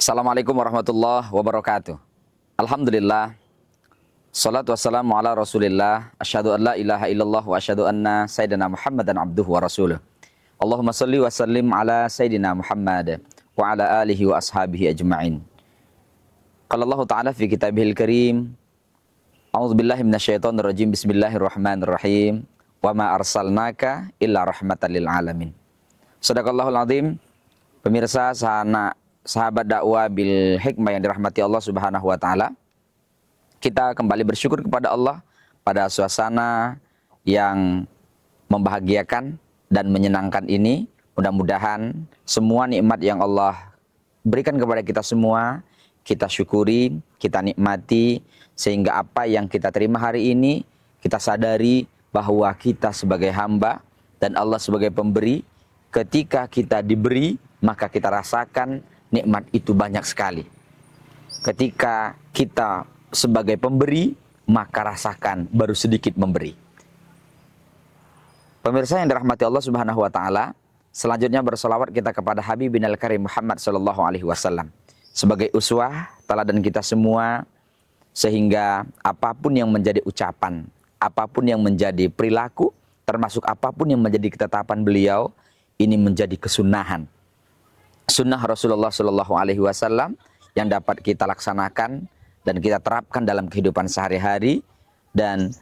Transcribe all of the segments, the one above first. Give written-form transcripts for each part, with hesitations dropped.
Assalamualaikum warahmatullahi wabarakatuh. Alhamdulillah. Salatu wassalamu ala rasulillah. Asyhadu an la ilaha illallah wa asyhadu anna sayyidina Muhammadan abduhu wa rasuluh. Allahumma salli wa sallim ala sayyidina Muhammad wa ala alihi wa ashabihi ajma'in. Qala Allah Ta'ala fi kitabihil karim. A'udzu billahi minasyaitonir rajim. Bismillahirrahmanirrahim. Wa ma arsalnaka illa rahmatan lil alamin. Shadaqallahul azim. Pemirsa sahabat dakwah bil hikmah yang dirahmati Allah Subhanahu wa taala. Kita kembali bersyukur kepada Allah pada suasana yang membahagiakan dan menyenangkan ini. Mudah-mudahan semua nikmat yang Allah berikan kepada kita semua, kita syukuri, kita nikmati, sehingga apa yang kita terima hari ini, kita sadari bahwa kita sebagai hamba dan Allah sebagai pemberi. Ketika kita diberi, maka kita rasakan nikmat itu banyak sekali. Ketika kita sebagai pemberi, maka rasakan baru sedikit memberi. Pemirsa yang dirahmati Allah Subhanahu wa taala, selanjutnya bersolawat kita kepada Habibinal Karim Muhammad sallallahu alaihi wasallam sebagai uswah teladan kita semua, sehingga apapun yang menjadi ucapan, apapun yang menjadi perilaku, termasuk apapun yang menjadi ketetapan beliau, ini menjadi kesunahan. Sunnah Rasulullah Shallallahu Alaihi Wasallam yang dapat kita laksanakan dan kita terapkan dalam kehidupan sehari-hari, dan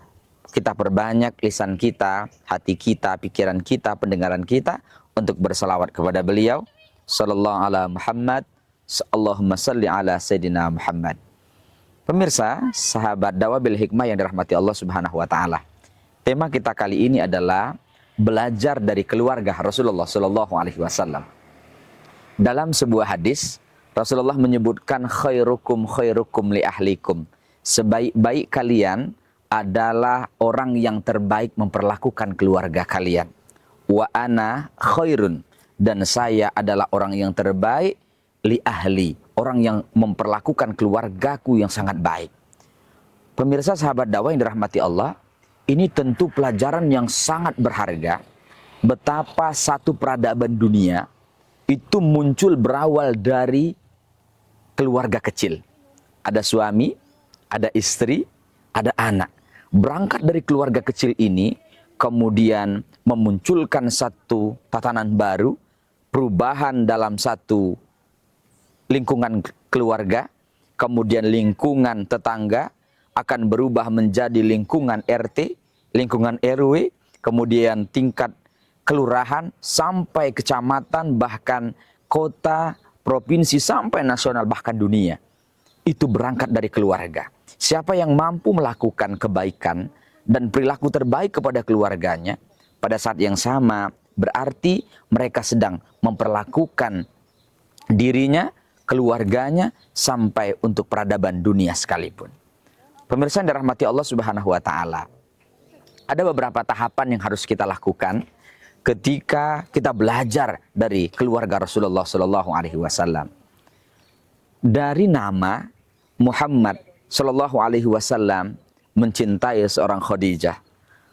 kita perbanyak lisan kita, hati kita, pikiran kita, pendengaran kita untuk bersalawat kepada beliau Sallallahu ala Muhammad, Allahumma salli ala Sayyidina Muhammad. Pemirsa, sahabat dakwah bil hikmah yang dirahmati Allah Subhanahu wa taala. Tema kita kali ini adalah belajar dari keluarga Rasulullah Sallallahu alaihi wasallam. Dalam sebuah hadis, Rasulullah menyebutkan khairukum li ahlikum. Sebaik-baik kalian adalah orang yang terbaik memperlakukan keluarga kalian. Wa ana khairun, dan saya adalah orang yang terbaik li ahli, orang yang memperlakukan keluargaku yang sangat baik. Pemirsa sahabat dakwah yang dirahmati Allah, ini tentu pelajaran yang sangat berharga. Betapa satu peradaban dunia itu muncul berawal dari keluarga kecil. Ada suami, ada istri, ada anak. Berangkat dari keluarga kecil ini, kemudian memunculkan satu tatanan baru, perubahan dalam satu lingkungan keluarga, kemudian lingkungan tetangga akan berubah menjadi lingkungan RT, lingkungan RW, kemudian tingkat kelurahan, sampai kecamatan, bahkan kota, provinsi, sampai nasional, bahkan dunia. Itu berangkat dari keluarga. Siapa yang mampu melakukan kebaikan dan perilaku terbaik kepada keluarganya, pada saat yang sama berarti mereka sedang memperlakukan dirinya, keluarganya, sampai untuk peradaban dunia sekalipun. Pemirsa yang dirahmati Allah Subhanahu wa taala, ada beberapa tahapan yang harus kita lakukan ketika kita belajar dari keluarga Rasulullah Sallallahu Alaihi Wasallam. Dari nama Muhammad Sallallahu Alaihi Wasallam mencintai seorang Khadijah,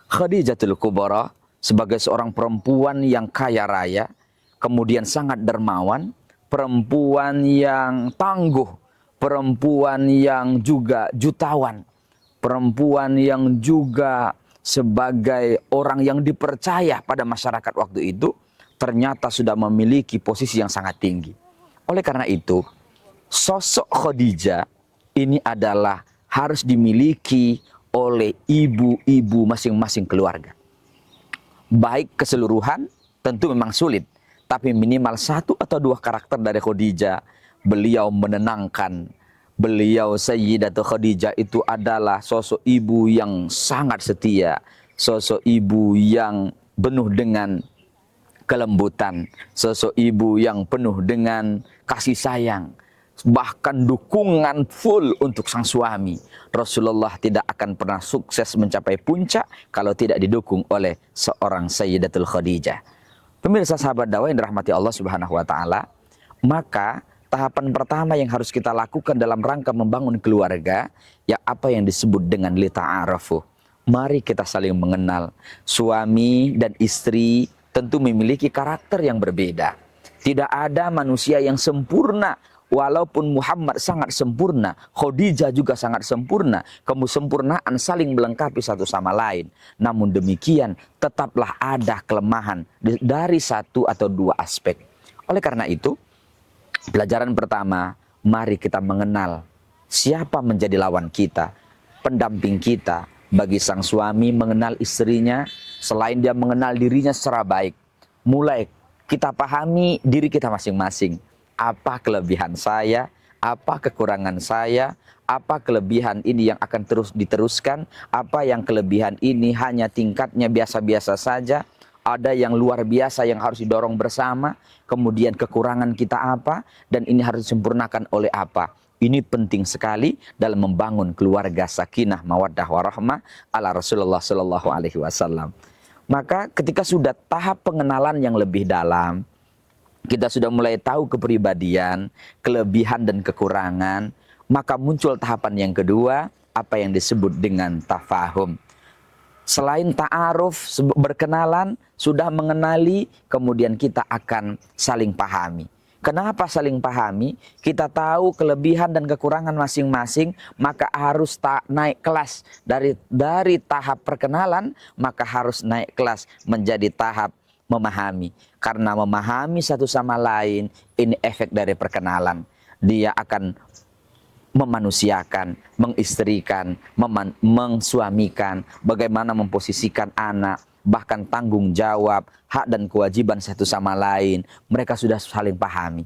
Khadijatul Kubra, sebagai seorang perempuan yang kaya raya, kemudian sangat dermawan, perempuan yang tangguh, perempuan yang juga jutawan, perempuan yang juga sebagai orang yang dipercaya pada masyarakat waktu itu, ternyata sudah memiliki posisi yang sangat tinggi. Oleh karena itu, sosok Khadijah ini adalah harus dimiliki oleh ibu-ibu masing-masing keluarga. Baik keseluruhan tentu memang sulit, tapi minimal satu atau dua karakter dari Khadijah. Beliau menenangkan. Beliau Sayyidatul Khadijah itu adalah sosok ibu yang sangat setia, sosok ibu yang penuh dengan kelembutan, sosok ibu yang penuh dengan kasih sayang, bahkan dukungan full untuk sang suami. Rasulullah tidak akan pernah sukses mencapai puncak kalau tidak didukung oleh seorang Sayyidatul Khadijah. Pemirsa sahabat dakwah yang dirahmati Allah Subhanahu wa taala, maka tahapan pertama yang harus kita lakukan dalam rangka membangun keluarga, ya apa yang disebut dengan lita'arafu. Mari kita saling mengenal. Suami dan istri tentu memiliki karakter yang berbeda. Tidak ada manusia yang sempurna Walaupun Muhammad sangat sempurna, Khadijah juga sangat sempurna. Kesempurnaan saling melengkapi satu sama lain. Namun demikian, tetaplah ada kelemahan dari satu atau dua aspek. Oleh karena itu, pelajaran pertama, mari kita mengenal siapa menjadi lawan kita, pendamping kita. Bagi sang suami mengenal istrinya, selain dia mengenal dirinya secara baik, mulai kita pahami diri kita masing-masing. Apa kelebihan saya, apa kekurangan saya, apa kelebihan ini yang akan terus diteruskan, apa yang kelebihan ini hanya tingkatnya biasa-biasa saja, ada yang luar biasa yang harus didorong bersama, kemudian kekurangan kita apa, dan ini harus disempurnakan oleh apa. Ini penting sekali dalam membangun keluarga sakinah, mawaddah, warahmah ala Rasulullah Sallallahu Alaihi Wasallam. Maka ketika sudah tahap pengenalan yang lebih dalam, kita sudah mulai tahu kepribadian, kelebihan dan kekurangan, maka muncul tahapan yang kedua, apa yang disebut dengan tafahum. Selain ta'aruf, berkenalan, sudah mengenali, kemudian kita akan saling pahami. Kenapa saling pahami? Kita tahu kelebihan dan kekurangan masing-masing, maka harus naik kelas. Dari tahap perkenalan, maka harus naik kelas menjadi tahap memahami. Karena memahami satu sama lain, ini efek dari perkenalan. Dia akan memanusiakan, mengistrikan, mengsuamikan, bagaimana memposisikan anak, bahkan tanggung jawab, hak dan kewajiban satu sama lain. Mereka sudah saling pahami.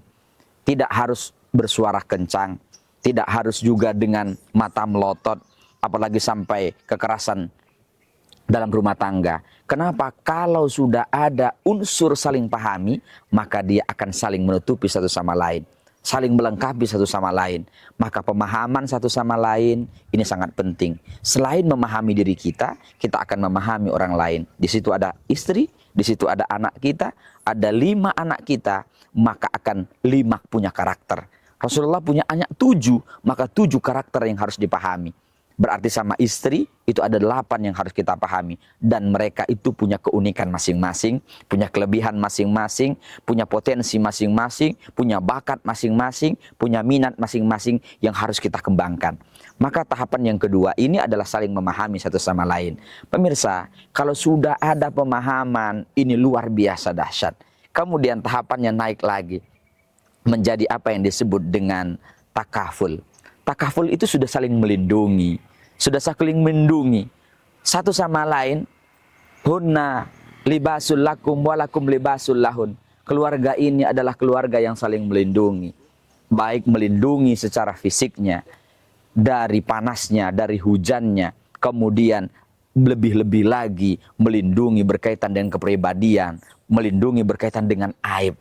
Tidak harus bersuara kencang, tidak harus juga dengan mata melotot, apalagi sampai kekerasan dalam rumah tangga. Kenapa? Kalau sudah ada unsur saling pahami, maka dia akan saling menutupi satu sama lain, saling melengkapi satu sama lain. Maka pemahaman satu sama lain ini sangat penting. Selain memahami diri kita, kita akan memahami orang lain. Di situ ada istri, di situ ada anak kita, ada 5 anak kita, maka akan 5 punya karakter. Rasulullah punya anak 7, maka 7 karakter yang harus dipahami. Berarti sama istri itu ada 8 yang harus kita pahami. Dan mereka itu punya keunikan masing-masing, punya kelebihan masing-masing, punya potensi masing-masing, punya bakat masing-masing, punya minat masing-masing yang harus kita kembangkan. Maka tahapan yang kedua ini adalah saling memahami satu sama lain. Pemirsa, kalau sudah ada pemahaman, ini luar biasa dahsyat. Kemudian tahapannya naik lagi menjadi apa yang disebut dengan takaful. Takaful itu sudah saling melindungi, sudah saling melindungi satu sama lain. Hunna libasul lakum walakum libasul lahun. Keluarga ini adalah keluarga yang saling melindungi. Baik melindungi secara fisiknya, dari panasnya, dari hujannya. Kemudian lebih-lebih lagi melindungi berkaitan dengan kepribadian, melindungi berkaitan dengan aib.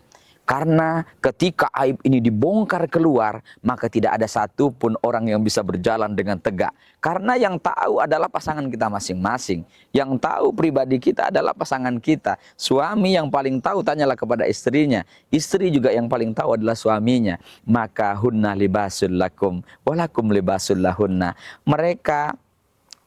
Karena ketika aib ini dibongkar keluar, maka tidak ada satupun orang yang bisa berjalan dengan tegak. Karena yang tahu adalah pasangan kita masing-masing. Yang tahu pribadi kita adalah pasangan kita. Suami yang paling tahu, tanyalah kepada istrinya. Istri juga yang paling tahu adalah suaminya. Maka hunna libasul lakum, walakum libasul lahunna. Mereka,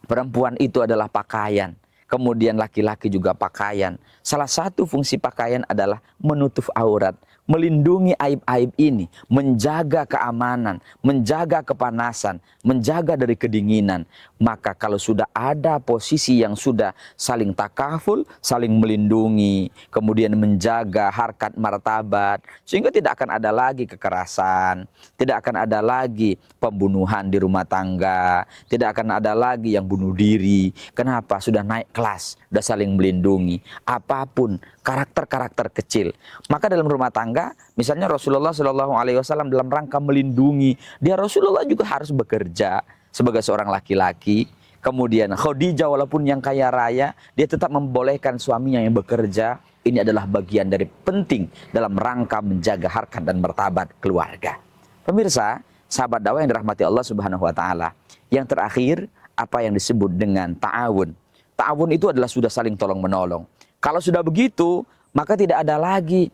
perempuan itu adalah pakaian. Kemudian laki-laki juga pakaian. Salah satu fungsi pakaian adalah menutup aurat, melindungi aib-aib ini, menjaga keamanan, menjaga kepanasan, menjaga dari kedinginan. Maka kalau sudah ada posisi yang sudah saling takaful, saling melindungi, kemudian menjaga harkat martabat, sehingga tidak akan ada lagi kekerasan, tidak akan ada lagi pembunuhan di rumah tangga, tidak akan ada lagi yang bunuh diri. Kenapa? Sudah naik kelas, sudah saling melindungi. Apapun karakter-karakter kecil. Maka dalam rumah tangga, misalnya Rasulullah SAW dalam rangka melindungi, dia Rasulullah juga harus bekerja sebagai seorang laki-laki. Kemudian Khadijah walaupun yang kaya raya, dia tetap membolehkan suaminya yang bekerja. Ini adalah bagian dari penting dalam rangka menjaga harkat dan martabat keluarga. Pemirsa, sahabat dakwah yang dirahmati Allah Subhanahu wa taala. Yang terakhir, apa yang disebut dengan ta'awun. Ta'awun itu adalah sudah saling tolong-menolong. Kalau sudah begitu, maka tidak ada lagi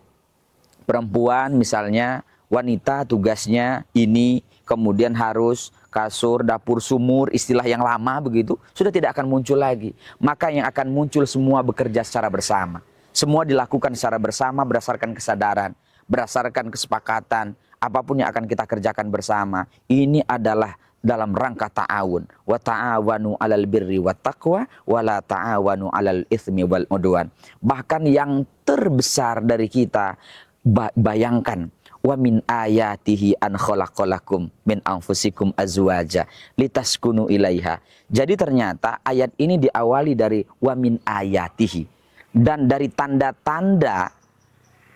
perempuan misalnya, wanita tugasnya ini, kemudian harus kasur, dapur, sumur, istilah yang lama begitu, sudah tidak akan muncul lagi. Maka yang akan muncul semua bekerja secara bersama. Semua dilakukan secara bersama berdasarkan kesadaran, berdasarkan kesepakatan. apapun yang akan kita kerjakan bersama, ini adalah dalam rangka ta'awun. Wa ta'awanu 'alal birri wat taqwa wa la ta'awanu 'alal itsmi wal udwan. Bahkan yang terbesar dari kita, bayangkan, wa min ayatihi an khalaqalakum min anfusikum azwaja litaskunu ilaiha. Jadi ternyata ayat ini diawali dari wa min ayatihi, dan dari tanda-tanda,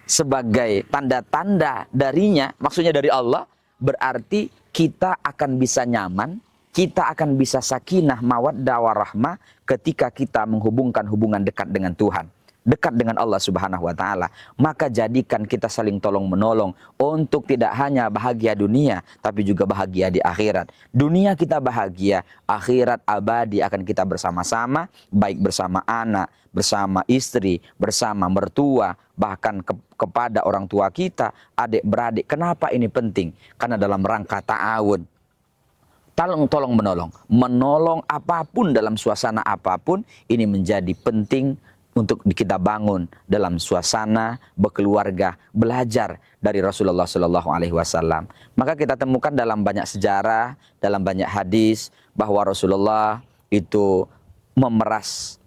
sebagai tanda-tanda darinya, maksudnya dari Allah, berarti kita akan bisa nyaman, kita akan bisa sakinah, mawaddah, warahmah ketika kita menghubungkan hubungan dekat dengan Tuhan, dekat dengan Allah Subhanahu wa taala. Maka jadikan kita saling tolong menolong untuk tidak hanya bahagia dunia, tapi juga bahagia di akhirat. Dunia kita bahagia, akhirat abadi akan kita bersama-sama, baik bersama anak, bersama istri, bersama mertua, bahkan kepada orang tua kita, adik beradik. Kenapa ini penting? Karena dalam rangka ta'awun, tolong menolong, menolong apapun dalam suasana apapun, ini menjadi penting untuk kita bangun dalam suasana berkeluarga, belajar dari Rasulullah Shallallahu Alaihi Wasallam. Maka kita temukan dalam banyak sejarah, dalam banyak hadis, bahwa Rasulullah itu memeras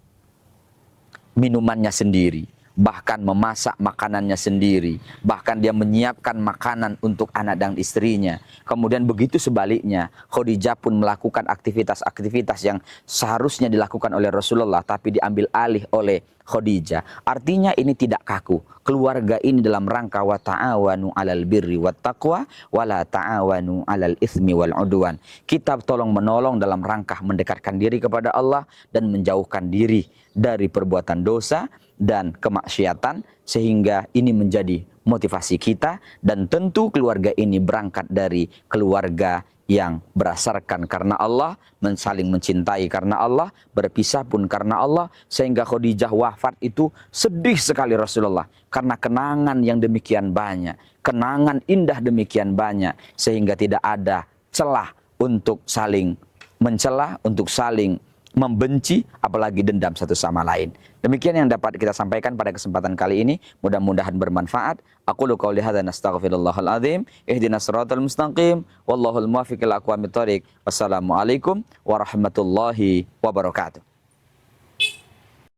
minumannya sendiri, bahkan memasak makanannya sendiri, bahkan dia menyiapkan makanan untuk anak dan istrinya. Kemudian begitu sebaliknya, Khadijah pun melakukan aktivitas-aktivitas yang seharusnya dilakukan oleh Rasulullah, tapi diambil alih oleh Khadijah. Artinya ini tidak kaku. Keluarga ini dalam rangka wa ta'awanu 'alal birri wat taqwa wa la ta'awanu 'alal itsmi wal 'udwan. Kita tolong menolong dalam rangka mendekatkan diri kepada Allah dan menjauhkan diri dari perbuatan dosa dan kemaksiatan, sehingga ini menjadi motivasi kita. Dan tentu keluarga ini berangkat dari keluarga yang berdasarkan karena Allah, saling mencintai karena Allah, berpisah pun karena Allah. Sehingga Khadijah wafat itu sedih sekali Rasulullah, karena kenangan yang demikian banyak, kenangan indah demikian banyak, sehingga tidak ada celah untuk saling mencela, untuk saling membenci, apalagi dendam satu sama lain. Demikian yang dapat kita sampaikan pada kesempatan kali ini. Mudah-mudahan bermanfaat. Aqulu qouli hadza nastaghfirullahal azim. Ihdinas siratal mustaqim. Wallahul muwaffiq ila aqwamit thoriq. Wassalamualaikum warahmatullahi wabarakatuh.